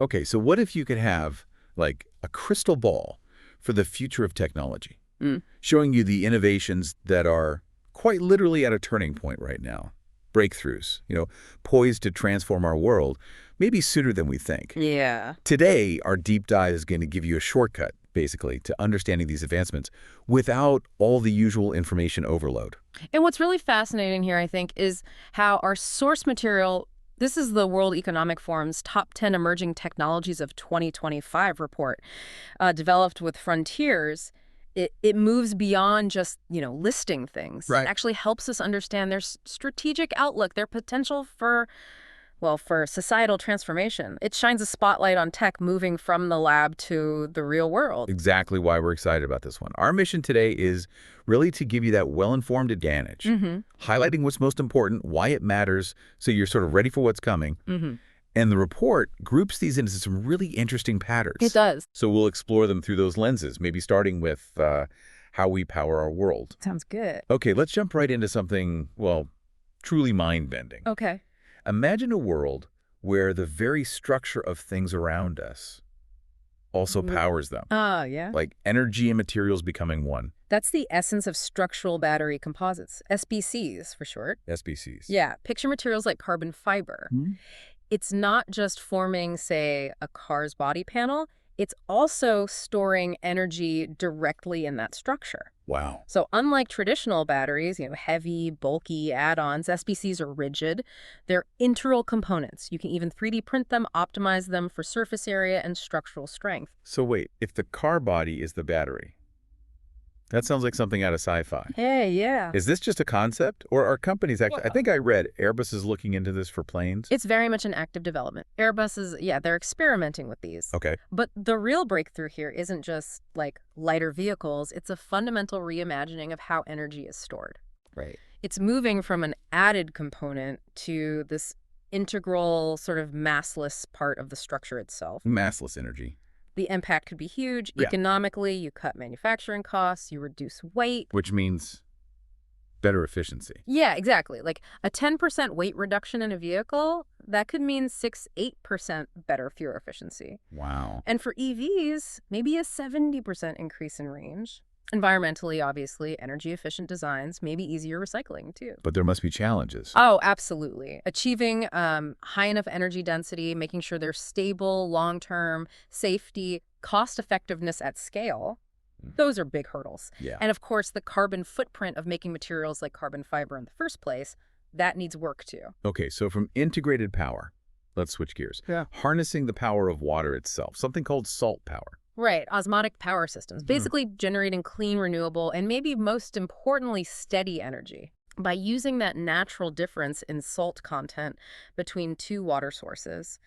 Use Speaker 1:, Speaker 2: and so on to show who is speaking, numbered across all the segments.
Speaker 1: Okay, so what if you could have, like, a crystal ball for the future of technology,
Speaker 2: Mm.
Speaker 1: showing you the innovations that are quite literally at a turning point right now? Breakthroughs, poised to transform our world, maybe sooner than we think.
Speaker 2: Yeah.
Speaker 1: Today, our deep dive is going to give you a shortcut, basically, to understanding these advancements without all the usual information overload.
Speaker 2: And what's really fascinating here, I think, is how our source material, this is the World Economic Forum's Top 10 Emerging Technologies of 2025 report, developed with Frontiers. It moves beyond just, listing things. It
Speaker 1: Right.
Speaker 2: actually helps us understand their strategic outlook, their potential for, well, for societal transformation. It shines a spotlight on tech moving from the lab to the real world.
Speaker 1: Exactly why we're excited about this one. Our mission today is really to give you that well-informed advantage,
Speaker 2: Mm-hmm.
Speaker 1: highlighting what's most important, why it matters, so you're sort of ready for what's coming.
Speaker 2: Mm-hmm.
Speaker 1: And the report groups these into some really interesting patterns.
Speaker 2: It does.
Speaker 1: So we'll explore them through those lenses, maybe starting with how we power our world.
Speaker 2: Sounds good.
Speaker 1: Okay, let's jump right into something, well, truly mind-bending.
Speaker 2: Okay.
Speaker 1: Imagine a world where the very structure of things around us also powers them,
Speaker 2: Yeah.
Speaker 1: like energy and materials becoming one,
Speaker 2: That's the essence of structural battery composites, SBCs for short.
Speaker 1: SBCs.
Speaker 2: Yeah, picture materials like carbon fiber.
Speaker 1: Hmm?
Speaker 2: It's not just forming, say, a car's body panel, it's also storing energy directly in that structure.
Speaker 1: Wow.
Speaker 2: So unlike traditional batteries, heavy, bulky add-ons, SBCs are rigid. They're integral components. You can even 3D print them, optimize them for surface area and structural strength.
Speaker 1: So wait, if the car body is the battery, that sounds like something out of sci-fi.
Speaker 2: Hey, yeah.
Speaker 1: Is this just a concept? Or are companies actually, I
Speaker 2: Well,
Speaker 1: think I read Airbus is looking into this for planes.
Speaker 2: It's very much an active development. Airbus is, they're experimenting with these.
Speaker 1: Okay.
Speaker 2: But the real breakthrough here isn't just like lighter vehicles, it's a fundamental reimagining of how energy is stored.
Speaker 1: Right.
Speaker 2: It's moving from an added component to this integral sort of massless part of the structure itself.
Speaker 1: Massless energy.
Speaker 2: The impact could be huge.
Speaker 1: Yeah.
Speaker 2: Economically, you cut manufacturing costs, you reduce weight.
Speaker 1: Which means better efficiency.
Speaker 2: Yeah, exactly. Like a 10% weight reduction in a vehicle, that could mean 6-8% better fuel efficiency.
Speaker 1: Wow.
Speaker 2: And for EVs, maybe a 70% increase in range. Environmentally, obviously, energy-efficient designs, maybe easier recycling, too.
Speaker 1: But there must be challenges.
Speaker 2: Oh, absolutely. Achieving high enough energy density, making sure they're stable, long-term, safety, cost-effectiveness at scale, those are big hurdles.
Speaker 1: Yeah.
Speaker 2: And of course, the carbon footprint of making materials like carbon fiber in the first place, that needs work, too.
Speaker 1: Okay, so from integrated power, let's switch gears.
Speaker 2: Yeah.
Speaker 1: Harnessing the power of water itself, something called salt power.
Speaker 2: Right, osmotic power systems, basically generating clean, renewable, and maybe most importantly, steady energy. By using that natural difference in salt content between two water sources,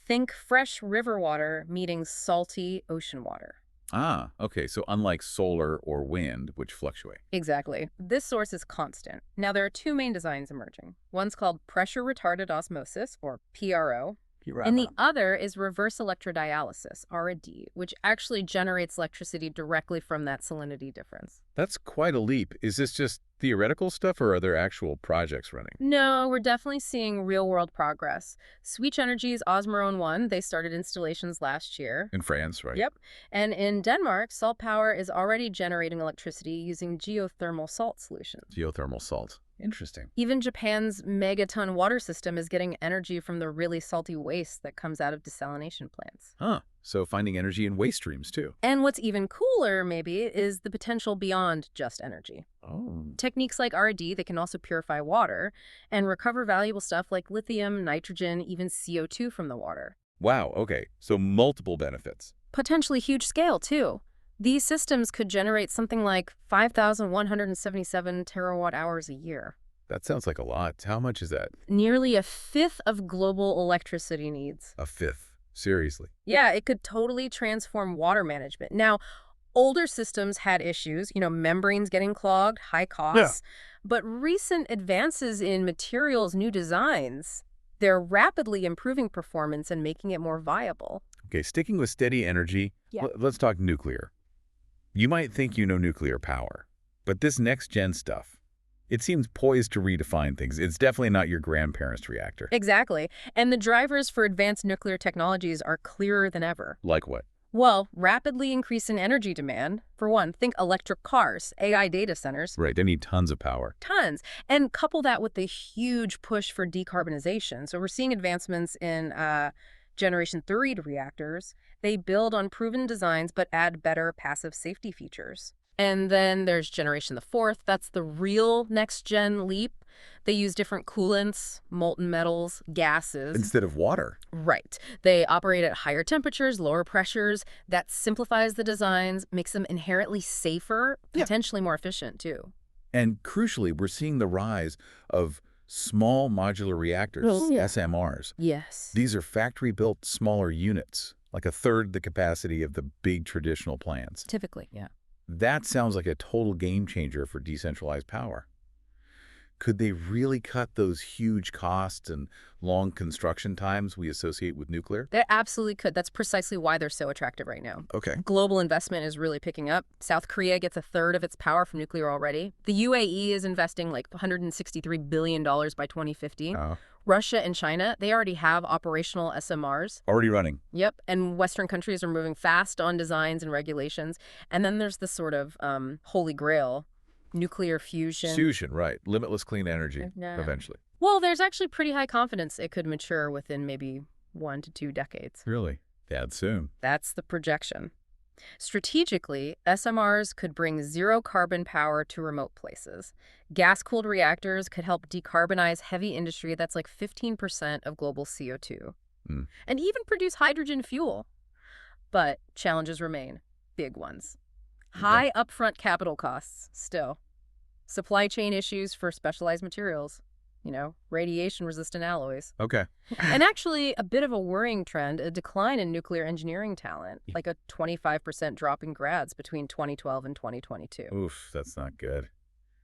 Speaker 2: think fresh river water meeting salty ocean water.
Speaker 1: Ah, okay, so unlike solar or wind, which fluctuate.
Speaker 2: Exactly. This source is constant. Now, there are two main designs emerging. One's called pressure-retarded osmosis, or PRO, and the other is reverse electrodialysis, RED, which actually generates electricity directly from that salinity difference.
Speaker 1: That's quite a leap. Is this just theoretical stuff, or are there actual projects running?
Speaker 2: No, we're definitely seeing real-world progress. Switch Energy's Osmoron 1, they started installations last year.
Speaker 1: In France, right?
Speaker 2: Yep. And in Denmark, salt power is already generating electricity using geothermal salt solutions.
Speaker 1: Geothermal salt. Interesting.
Speaker 2: Even Japan's megaton water system is getting energy from the really salty waste that comes out of desalination plants.
Speaker 1: Huh. So finding energy in waste streams, too.
Speaker 2: And what's even cooler, maybe, is the potential beyond just energy.
Speaker 1: Oh.
Speaker 2: Techniques like RD, they can also purify water and recover valuable stuff like lithium, nitrogen, even CO2 from the water.
Speaker 1: Wow, okay. So multiple benefits.
Speaker 2: Potentially huge scale, too. These systems could generate something like 5,177 terawatt hours a year.
Speaker 1: That sounds like a lot. How much is that?
Speaker 2: Nearly a fifth of global electricity needs.
Speaker 1: A fifth. Seriously.
Speaker 2: Yeah, it could totally transform water management. Now, older systems had issues, membranes getting clogged, high costs. But recent advances in materials, new designs, they're rapidly improving performance and making it more viable.
Speaker 1: Okay, sticking with steady energy,
Speaker 2: Yeah.
Speaker 1: let's talk nuclear. You might think you know nuclear power, but this next-gen stuff, It seems poised to redefine things. It's definitely not your grandparents' reactor.
Speaker 2: Exactly. And the drivers for advanced nuclear technologies are clearer than ever.
Speaker 1: Like what?
Speaker 2: Well, rapidly increasing energy demand. For one, think electric cars, AI data centers.
Speaker 1: Right, they need tons of power.
Speaker 2: Tons. And couple that with the huge push for decarbonization. So we're seeing advancements in Generation 3 reactors. They build on proven designs but add better passive safety features. And then there's Generation the 4th. That's the real next-gen leap. They use different coolants, molten metals, gases.
Speaker 1: Instead of water.
Speaker 2: Right. They operate at higher temperatures, lower pressures. That simplifies the designs, makes them inherently safer, potentially more efficient, too.
Speaker 1: And crucially, we're seeing the rise of small modular reactors, SMRs.
Speaker 2: Yes.
Speaker 1: These are factory-built smaller units, like a third the capacity of the big traditional plants.
Speaker 2: Typically, yeah.
Speaker 1: That sounds like a total game changer for decentralized power. Could they really cut those huge costs and long construction times we associate with nuclear?
Speaker 2: They absolutely could. That's precisely why they're so attractive right now.
Speaker 1: Okay.
Speaker 2: Global investment is really picking up. South Korea gets a third of its power from nuclear already. The UAE is investing like $163 billion by 2050. Russia and China, they already have operational SMRs.
Speaker 1: Already running.
Speaker 2: Yep. And Western countries are moving fast on designs and regulations. And then there's this sort of holy grail, nuclear fusion.
Speaker 1: Fusion, right. Limitless clean energy, eventually.
Speaker 2: Well, there's actually pretty high confidence it could mature within maybe 1 to 2 decades.
Speaker 1: Really? That soon?
Speaker 2: That's the projection. Strategically, SMRs could bring zero-carbon power to remote places. Gas-cooled reactors could help decarbonize heavy industry that's like 15% of global CO2. And even produce hydrogen fuel. But challenges remain. Big ones. High upfront capital costs, still. Supply chain issues for specialized materials. Radiation-resistant alloys.
Speaker 1: Okay.
Speaker 2: And actually, a bit of a worrying trend, a decline in nuclear engineering talent, like a 25% drop in grads between 2012 and 2022.
Speaker 1: Oof, that's not good.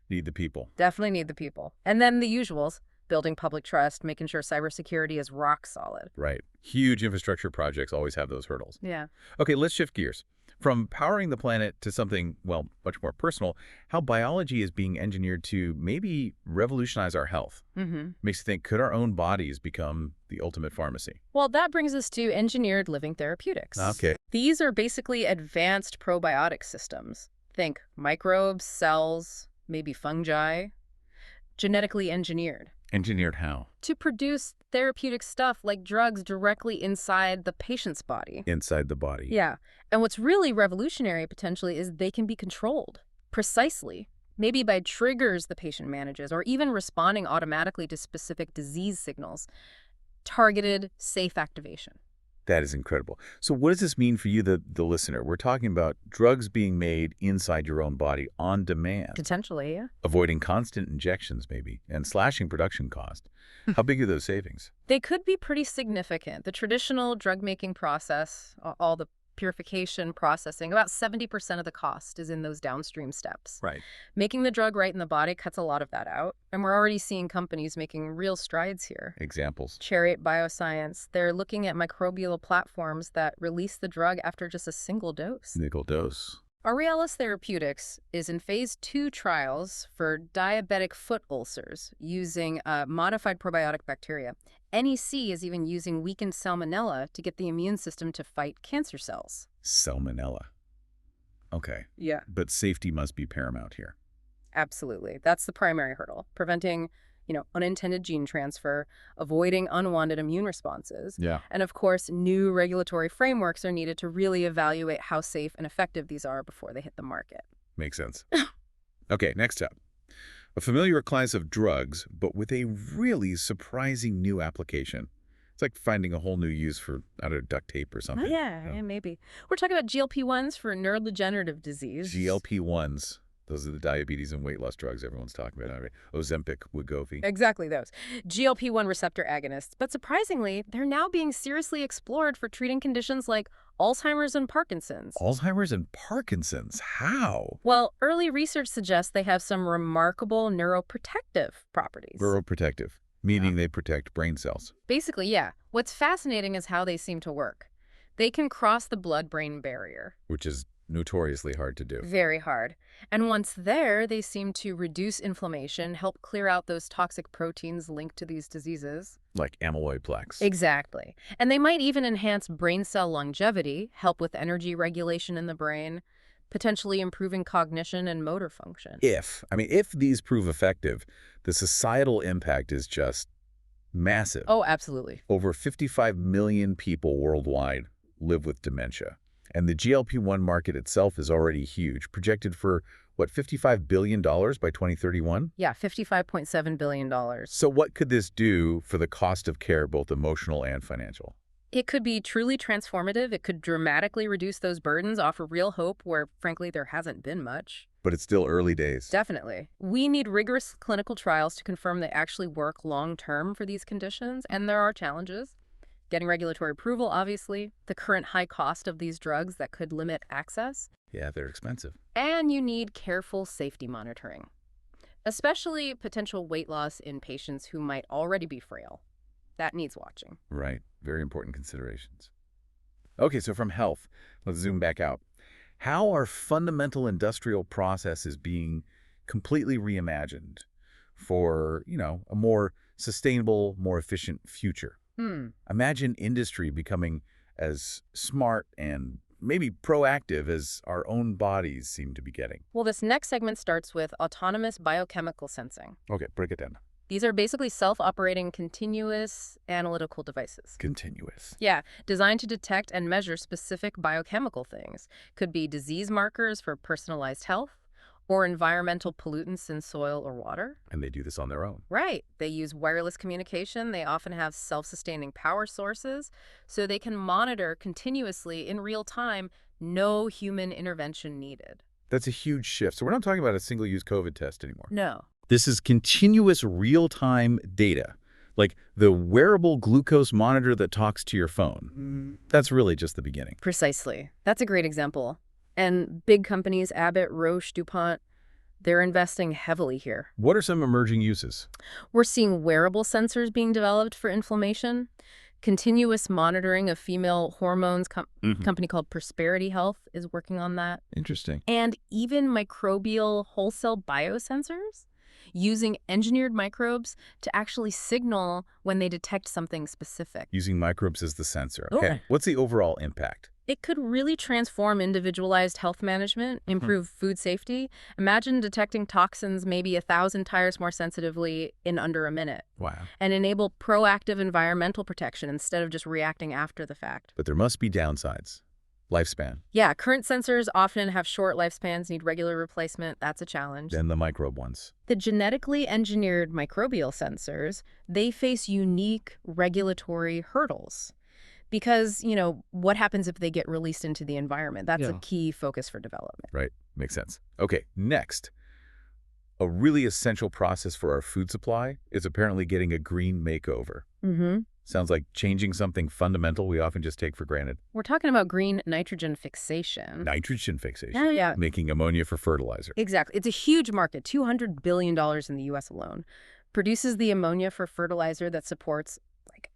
Speaker 1: Need the people.
Speaker 2: Definitely need the people. And then the usuals, building public trust, making sure cybersecurity is rock solid.
Speaker 1: Right. Huge infrastructure projects always have those hurdles.
Speaker 2: Yeah.
Speaker 1: Okay, let's shift gears. From powering the planet to something, well, much more personal, how biology is being engineered to maybe revolutionize our health. Makes you think, could our own bodies become the ultimate pharmacy?
Speaker 2: Well, that brings us to engineered living therapeutics.
Speaker 1: Okay.
Speaker 2: These are basically advanced probiotic systems. Think microbes, cells, maybe fungi, genetically engineered.
Speaker 1: Engineered how?
Speaker 2: To produce therapeutic stuff like drugs directly inside the patient's body.
Speaker 1: Inside the body.
Speaker 2: Yeah. And what's really revolutionary, potentially, is they can be controlled precisely, maybe by triggers the patient manages or even responding automatically to specific disease signals. Targeted, safe activation.
Speaker 1: That is incredible. So what does this mean for you, the listener? We're talking about drugs being made inside your own body on demand.
Speaker 2: Potentially, yeah.
Speaker 1: Avoiding constant injections, maybe, and slashing production cost. How big are those savings?
Speaker 2: They could be pretty significant. The traditional drug-making process, all the purification, processing, about 70% of the cost is in those downstream steps.
Speaker 1: Right.
Speaker 2: Making the drug right in the body cuts a lot of that out. And we're already seeing companies making real strides here.
Speaker 1: Examples?
Speaker 2: Chariot Bioscience. They're looking at microbial platforms that release the drug after just a single dose.
Speaker 1: Single dose.
Speaker 2: Aurealis Therapeutics is in phase 2 trials for diabetic foot ulcers using modified probiotic bacteria. NEC is even using weakened salmonella to get the immune system to fight cancer cells.
Speaker 1: Salmonella. Okay.
Speaker 2: Yeah.
Speaker 1: But safety must be paramount here.
Speaker 2: Absolutely. That's the primary hurdle. Preventing, unintended gene transfer, avoiding unwanted immune responses.
Speaker 1: Yeah.
Speaker 2: And of course, new regulatory frameworks are needed to really evaluate how safe and effective these are before they hit the market.
Speaker 1: Makes sense. Okay, next up. A familiar class of drugs, but with a really surprising new application. It's like finding a whole new use for, duct tape or something.
Speaker 2: Yeah, maybe. We're talking about GLP-1s for neurodegenerative disease.
Speaker 1: GLP-1s. Those are the diabetes and weight loss drugs everyone's talking about. Right? Ozempic, Wegovy.
Speaker 2: Exactly those. GLP-1 receptor agonists. But surprisingly, they're now being seriously explored for treating conditions like Alzheimer's and Parkinson's.
Speaker 1: Alzheimer's and Parkinson's? How?
Speaker 2: Well, early research suggests they have some remarkable neuroprotective properties.
Speaker 1: Neuroprotective, meaning they protect brain cells.
Speaker 2: Basically, yeah. What's fascinating is how they seem to work. They can cross the blood-brain barrier.
Speaker 1: Which is Notoriously hard to do.
Speaker 2: Very hard. And once there, they seem to reduce inflammation, help clear out those toxic proteins linked to these diseases.
Speaker 1: Like amyloid plaques.
Speaker 2: Exactly. And they might even enhance brain cell longevity, help with energy regulation in the brain, potentially improving cognition and motor function.
Speaker 1: If these prove effective, the societal impact is just massive.
Speaker 2: Oh, absolutely.
Speaker 1: Over 55 million people worldwide live with dementia. And the GLP-1 market itself is already huge, projected for, what, $55 billion by 2031?
Speaker 2: Yeah, $55.7 billion.
Speaker 1: So what could this do for the cost of care, both emotional and financial?
Speaker 2: It could be truly transformative. It could dramatically reduce those burdens, offer real hope where, frankly, there hasn't been much.
Speaker 1: But it's still early days.
Speaker 2: Definitely. We need rigorous clinical trials to confirm they actually work long-term for these conditions, and there are challenges. Getting regulatory approval, obviously, the current high cost of these drugs that could limit access.
Speaker 1: Yeah, they're expensive.
Speaker 2: And you need careful safety monitoring, especially potential weight loss in patients who might already be frail. That needs watching.
Speaker 1: Right. Very important considerations. Okay, so from health, let's zoom back out. How are fundamental industrial processes being completely reimagined for, a more sustainable, more efficient future? Imagine industry becoming as smart and maybe proactive as our own bodies seem to be getting.
Speaker 2: Well, this next segment starts with autonomous biochemical sensing.
Speaker 1: Okay, break it down.
Speaker 2: These are basically self-operating continuous analytical devices.
Speaker 1: Continuous.
Speaker 2: Yeah, designed to detect and measure specific biochemical things. Could be disease markers for personalized health or environmental pollutants in soil or water.
Speaker 1: And they do this on their own.
Speaker 2: Right. They use wireless communication. They often have self-sustaining power sources, so they can monitor continuously in real time, no human intervention needed.
Speaker 1: That's a huge shift. So we're not talking about a single-use COVID test anymore.
Speaker 2: No.
Speaker 1: This is continuous real-time data, like the wearable glucose monitor that talks to your phone. That's really just the beginning.
Speaker 2: Precisely. That's a great example. And big companies, Abbott, Roche, DuPont, they're investing heavily here.
Speaker 1: What are some emerging uses?
Speaker 2: We're seeing wearable sensors being developed for inflammation, continuous monitoring of female hormones. Company called Prosperity Health is working on that.
Speaker 1: Interesting.
Speaker 2: And even microbial whole cell biosensors, using engineered microbes to actually signal when they detect something specific.
Speaker 1: Using microbes as the sensor. Okay. What's the overall impact?
Speaker 2: It could really transform individualized health management, improve food safety. Imagine detecting toxins maybe 1,000 times more sensitively in under a minute.
Speaker 1: Wow.
Speaker 2: And enable proactive environmental protection instead of just reacting after the fact.
Speaker 1: But there must be downsides. Lifespan.
Speaker 2: Yeah, current sensors often have short lifespans, need regular replacement. That's a challenge.
Speaker 1: Then the microbe ones.
Speaker 2: The genetically engineered microbial sensors, they face unique regulatory hurdles. Because, what happens if they get released into the environment? That's a key focus for development.
Speaker 1: Right. Makes sense. Okay, next. A really essential process for our food supply is apparently getting a green makeover. Sounds like changing something fundamental we often just take for granted.
Speaker 2: We're talking about green nitrogen fixation.
Speaker 1: Nitrogen fixation?
Speaker 2: Yeah.
Speaker 1: Making ammonia for fertilizer.
Speaker 2: Exactly. It's a huge market, $200 billion in the U.S. alone. Produces the ammonia for fertilizer that supports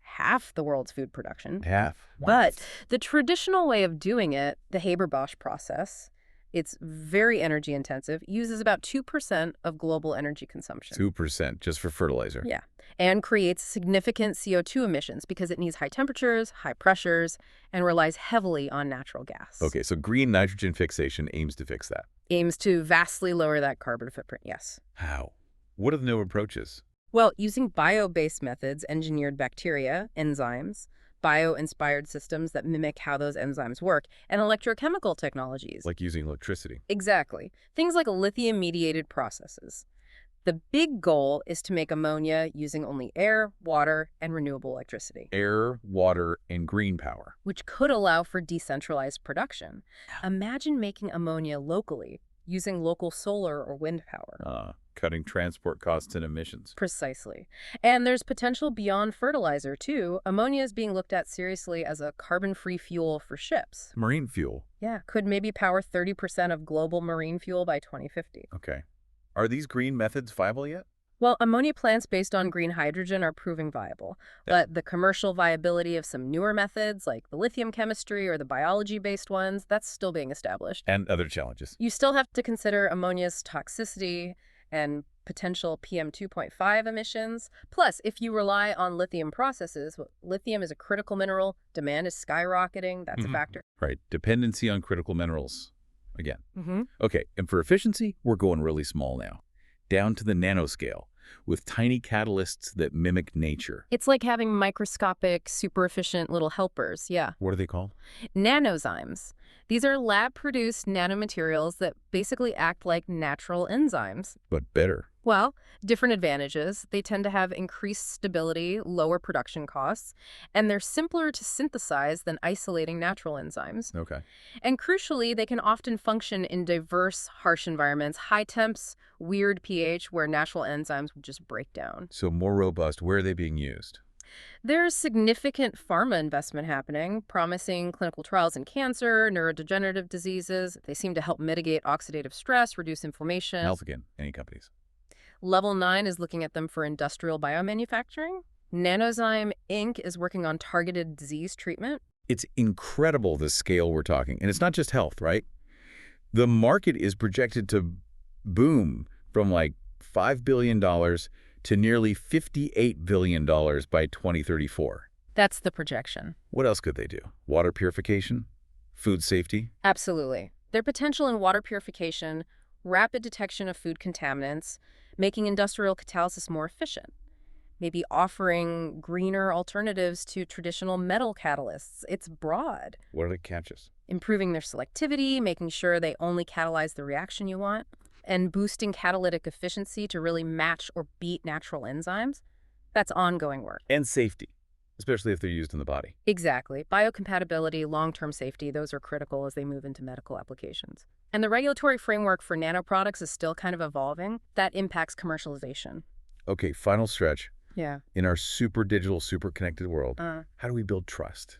Speaker 2: half the world's food production.
Speaker 1: Half.
Speaker 2: But the traditional way of doing it, the Haber-Bosch process, it's very energy intensive, uses about 2% of global energy consumption.
Speaker 1: 2% just for fertilizer.
Speaker 2: Yeah. And creates significant CO2 emissions because it needs high temperatures, high pressures, and relies heavily on natural gas.
Speaker 1: Okay, so green nitrogen fixation aims to fix that.
Speaker 2: Aims to vastly lower that carbon footprint, yes.
Speaker 1: How? What are the new approaches?
Speaker 2: Well, using bio-based methods, engineered bacteria, enzymes, bio-inspired systems that mimic how those enzymes work, and electrochemical technologies.
Speaker 1: Like using electricity.
Speaker 2: Exactly. Things like lithium-mediated processes. The big goal is to make ammonia using only air, water, and renewable electricity.
Speaker 1: Air, water, and green power.
Speaker 2: Which could allow for decentralized production. Imagine making ammonia locally, using local solar or wind power.
Speaker 1: Cutting transport costs and emissions.
Speaker 2: Precisely. And there's potential beyond fertilizer, too. Ammonia is being looked at seriously as a carbon-free fuel for ships.
Speaker 1: Marine fuel.
Speaker 2: Yeah, could maybe power 30% of global marine fuel by 2050.
Speaker 1: Okay. Are these green methods viable yet?
Speaker 2: Well, ammonia plants based on green hydrogen are proving viable,
Speaker 1: Yeah.
Speaker 2: but the commercial viability of some newer methods, like the lithium chemistry or the biology-based ones, that's still being established.
Speaker 1: And other challenges.
Speaker 2: You still have to consider ammonia's toxicity and potential PM 2.5 emissions. Plus, if you rely on lithium processes, lithium is a critical mineral, demand is skyrocketing, that's a factor.
Speaker 1: Right. Dependency on critical minerals. Again.
Speaker 2: Mm-hmm.
Speaker 1: Okay, and for efficiency, we're going really small now. Down to the nanoscale, with tiny catalysts that mimic nature.
Speaker 2: It's like having microscopic, super efficient little helpers, yeah.
Speaker 1: What are they called?
Speaker 2: Nanozymes. These are lab-produced nanomaterials that basically act like natural enzymes.
Speaker 1: But better.
Speaker 2: Well, different advantages. They tend to have increased stability, lower production costs, and they're simpler to synthesize than isolating natural enzymes.
Speaker 1: Okay.
Speaker 2: And crucially, they can often function in diverse, harsh environments, high temps, weird pH, where natural enzymes would just break down.
Speaker 1: So more robust, where are they being used?
Speaker 2: There's significant pharma investment happening, promising clinical trials in cancer, neurodegenerative diseases. They seem to help mitigate oxidative stress, reduce inflammation.
Speaker 1: Health again, any companies.
Speaker 2: Level 9 is looking at them for industrial biomanufacturing. Nanozyme Inc. is working on targeted disease treatment.
Speaker 1: It's incredible the scale we're talking. And it's not just health, right? The market is projected to boom from like $5 billion to nearly $58 billion by 2034.
Speaker 2: That's the projection.
Speaker 1: What else could they do? Water purification? Food safety?
Speaker 2: Absolutely. Their potential in water purification, rapid detection of food contaminants, making industrial catalysis more efficient, maybe offering greener alternatives to traditional metal catalysts. It's broad.
Speaker 1: What are the catches?
Speaker 2: Improving their selectivity, making sure they only catalyze the reaction you want, and boosting catalytic efficiency to really match or beat natural enzymes. That's ongoing work.
Speaker 1: And safety, especially if they're used in the body.
Speaker 2: Exactly. Biocompatibility, long-term safety, those are critical as they move into medical applications. And the regulatory framework for nanoproducts is still kind of evolving. That impacts commercialization.
Speaker 1: Okay, final stretch.
Speaker 2: Yeah.
Speaker 1: In our super digital, super connected world, how do we build trust?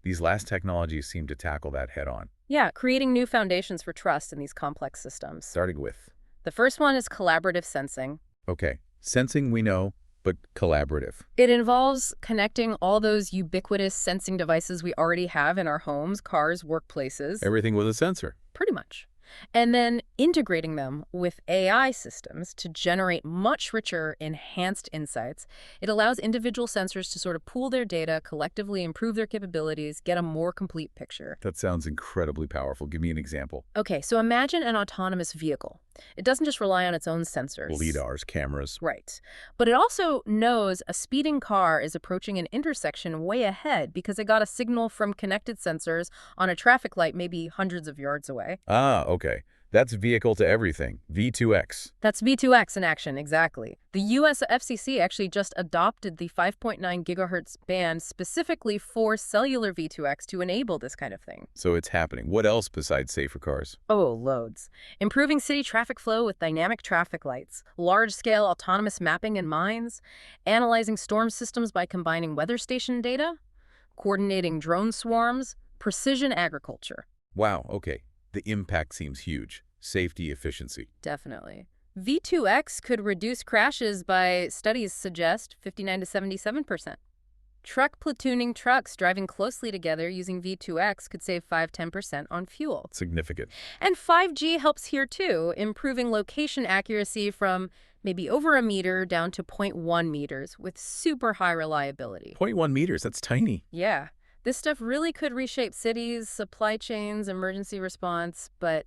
Speaker 1: These last technologies seem to tackle that head on.
Speaker 2: Yeah, creating new foundations for trust in these complex systems.
Speaker 1: Starting with?
Speaker 2: The first one is collaborative sensing.
Speaker 1: Okay, sensing we know, but collaborative.
Speaker 2: It involves connecting all those ubiquitous sensing devices we already have in our homes, cars, workplaces.
Speaker 1: Everything with a sensor.
Speaker 2: Pretty much. And then integrating them with AI systems to generate much richer, enhanced insights. It allows individual sensors to sort of pool their data, collectively improve their capabilities, get a more complete picture.
Speaker 1: That sounds incredibly powerful. Give me an example.
Speaker 2: Okay, so imagine an autonomous vehicle. It doesn't just rely on its own sensors.
Speaker 1: LiDARs, cameras.
Speaker 2: Right. But it also knows a speeding car is approaching an intersection way ahead because it got a signal from connected sensors on a traffic light maybe hundreds of yards away.
Speaker 1: Ah, okay. That's vehicle to everything, V2X.
Speaker 2: That's V2X in action, exactly. The US FCC actually just adopted the 5.9 gigahertz band specifically for cellular V2X to enable this kind of thing.
Speaker 1: So it's happening. What else besides safer cars?
Speaker 2: Oh, loads. Improving city traffic flow with dynamic traffic lights, large-scale autonomous mapping in mines, analyzing storm systems by combining weather station data, coordinating drone swarms, precision agriculture.
Speaker 1: Wow, okay. The impact seems huge. Safety, efficiency.
Speaker 2: Definitely. V2X could reduce crashes by, studies suggest, 59 to 77%. Truck platooning trucks driving closely together using V2X could save 5–10% on fuel.
Speaker 1: Significant.
Speaker 2: And 5G helps here too, improving location accuracy from maybe over a meter down to 0.1 meters with super high reliability.
Speaker 1: 0.1 meters, that's tiny.
Speaker 2: Yeah. This stuff really could reshape cities, supply chains, emergency response, but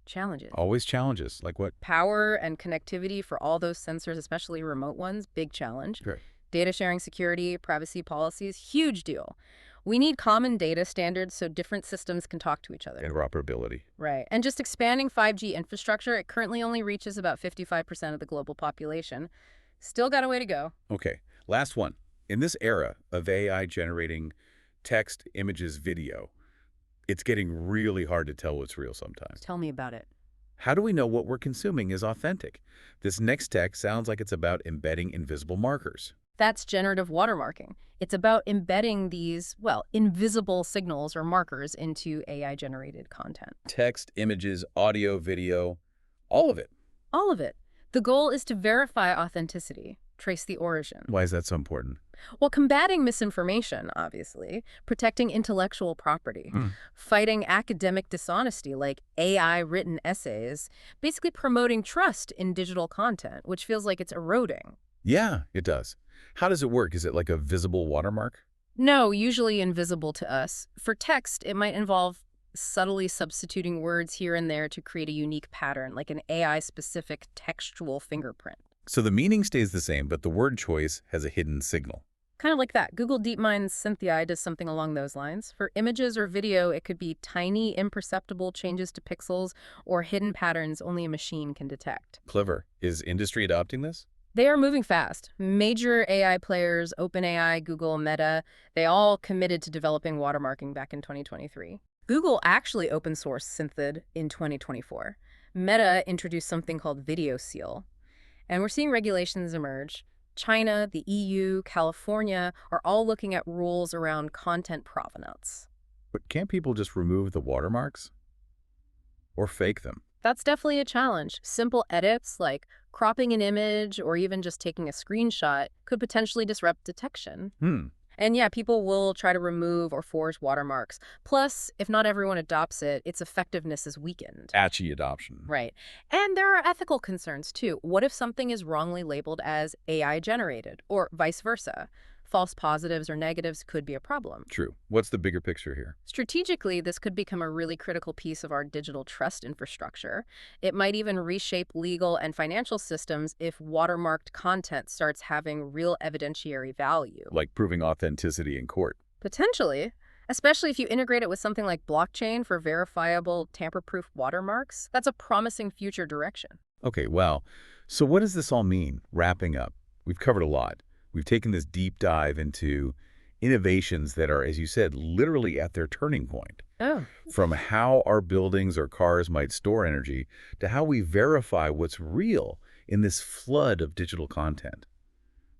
Speaker 2: challenges.
Speaker 1: Always challenges. Like what?
Speaker 2: Power and connectivity for all those sensors, especially remote ones, big challenge.
Speaker 1: Sure.
Speaker 2: Data sharing security, privacy policies, huge deal. We need common data standards so different systems can talk to each other.
Speaker 1: Interoperability.
Speaker 2: Right. And just expanding 5G infrastructure, it currently only reaches about 55% of the global population. Still got a way to go.
Speaker 1: Okay, last one. In this era of AI generating text, images, video, it's getting really hard to tell what's real sometimes.
Speaker 2: Tell me about it.
Speaker 1: How do we know what we're consuming is authentic? This next tech sounds like it's about embedding invisible markers.
Speaker 2: That's generative watermarking. It's about embedding these, well, invisible signals or markers into AI-generated content.
Speaker 1: Text, images, audio, video, all of it.
Speaker 2: All of it. The goal is to verify authenticity, trace the origin.
Speaker 1: Why is that so important?
Speaker 2: Well, combating misinformation, obviously, protecting intellectual property,
Speaker 1: Hmm.
Speaker 2: fighting academic dishonesty like AI-written essays, basically promoting trust in digital content, which feels like it's eroding.
Speaker 1: Yeah, it does. How does it work? Is it like a visible watermark?
Speaker 2: No, usually invisible to us. For text, it might involve subtly substituting words here and there to create a unique pattern, like an AI-specific textual fingerprint.
Speaker 1: So the meaning stays the same, but the word choice has a hidden signal.
Speaker 2: Kind of like that. Google DeepMind's Cynthia does something along those lines. For images or video, it could be tiny, imperceptible changes to pixels or hidden patterns only a machine can detect.
Speaker 1: Clever. Is industry adopting this?
Speaker 2: They are moving fast. Major AI players, OpenAI, Google, Meta, they all committed to developing watermarking back in 2023. Google actually open-sourced Synthid in 2024. Meta introduced something called Video Seal. And we're seeing regulations emerge. China, the EU, California are all looking at rules around content provenance.
Speaker 1: But can't people just remove the watermarks? Or fake them?
Speaker 2: That's definitely a challenge. Simple edits like cropping an image or even just taking a screenshot could potentially disrupt detection. And yeah, people will try to remove or forge watermarks. Plus, if not everyone adopts it, its effectiveness is weakened.
Speaker 1: Patchy adoption.
Speaker 2: Right. And there are ethical concerns, too. What if something is wrongly labeled as AI-generated, or vice versa? False positives or negatives could be a problem.
Speaker 1: True. What's the bigger picture here?
Speaker 2: Strategically, this could become a really critical piece of our digital trust infrastructure. It might even reshape legal and financial systems if watermarked content starts having real evidentiary value.
Speaker 1: Like proving authenticity in court.
Speaker 2: Potentially, especially if you integrate it with something like blockchain for verifiable, tamper-proof watermarks. That's a promising future direction.
Speaker 1: Okay, well, so what does this all mean? Wrapping up, we've covered a lot. We've taken this deep dive into innovations that are, as you said, literally at their turning point.
Speaker 2: Oh.
Speaker 1: From how our buildings or cars might store energy to how we verify what's real in this flood of digital content.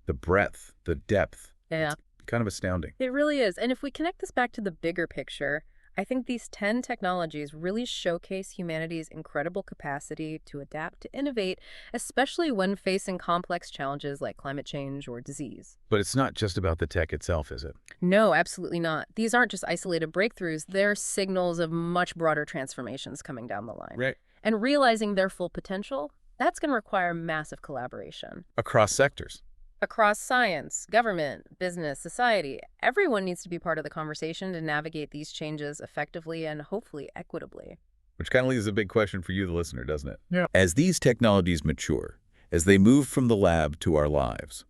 Speaker 1: The breadth, the depth.
Speaker 2: Yeah.
Speaker 1: It's kind of astounding.
Speaker 2: It really is. And if we connect this back to the bigger picture, I think these 10 technologies really showcase humanity's incredible capacity to adapt, to innovate, especially when facing complex challenges like climate change or disease.
Speaker 1: But it's not just about the tech itself, is it?
Speaker 2: No, absolutely not. These aren't just isolated breakthroughs. They're signals of much broader transformations coming down the line.
Speaker 1: Right.
Speaker 2: And realizing their full potential, that's going to require massive collaboration.
Speaker 1: Across sectors.
Speaker 2: Across science, government, business, society, everyone needs to be part of the conversation to navigate these changes effectively and hopefully equitably.
Speaker 1: Which kind of leaves a big question for you, the listener, doesn't it?
Speaker 3: Yeah.
Speaker 1: As these technologies mature, as they move from the lab to our lives,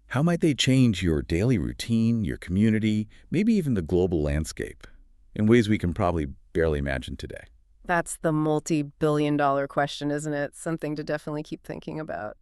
Speaker 1: how might they change your daily routine, your community, maybe even the global landscape, in ways we can probably barely imagine today?
Speaker 2: That's the multi-billion-dollar question, isn't it? Something to definitely keep thinking about.